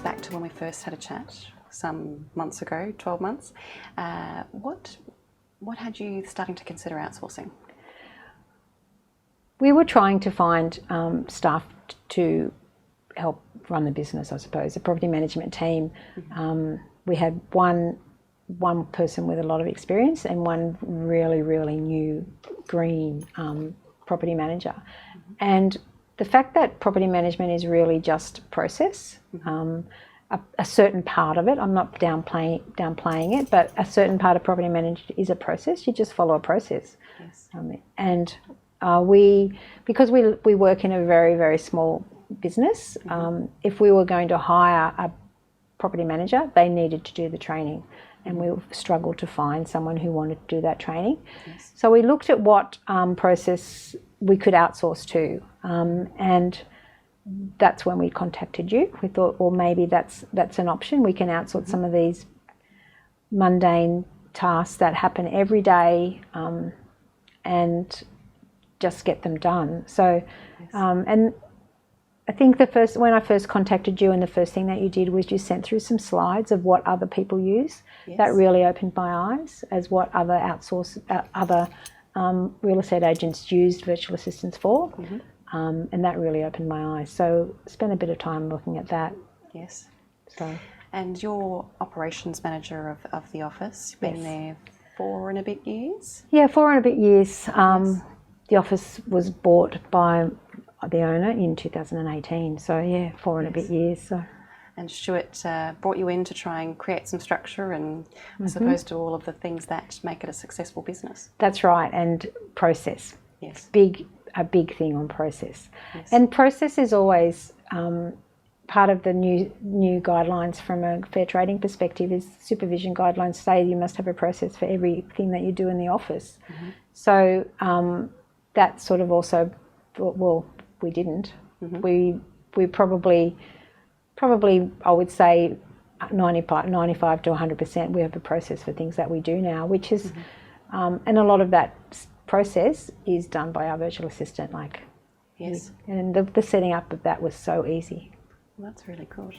back to when we first had a chat some months ago, 12 months. What had you starting to consider outsourcing? We were trying to find staff to help run the business, I suppose, a property management team. We had one person with a lot of experience and one really new green property manager. And the fact that property management is really just process, a certain part of it, I'm not downplaying it, but a certain part of property management is a process. You just follow a process. Yes. Because we work in a very small business, if we were going to hire a property manager, they needed to do the training, and we struggled to find someone who wanted to do that training. Yes. So we looked at what process we could outsource to, and that's when we contacted you. We thought, well, maybe that's an option. We can outsource some of these mundane tasks that happen every day, and just get them done. So, yes. And I think when I first contacted you, and the first thing that you did was you sent through some slides of what other people use. Yes. That really opened my eyes as what other real estate agents used virtual assistants for, and that really opened my eyes. So spent a bit of time looking at that. Yes. So. And you're operations manager of the office. You've been there 4 and a bit years? Yeah, 4 and a bit years. Yes. The office was bought by the owner in 2018. So yeah, 4 and a bit years. So. And Stuart brought you in to try and create some structure and as opposed to all of the things that make it a successful business. That's right, and process. Yes. A big thing on process. Yes. And process is always part of the new guidelines from a fair trading perspective. Is supervision guidelines say you must have a process for everything that you do in the office. So that sort of also, well, we didn't. We probably I would say 95 to 100% we have a process for things that we do now, which is and a lot of that process is done by our virtual assistant. Yes. And the setting up of that was so easy. Well, that's really good.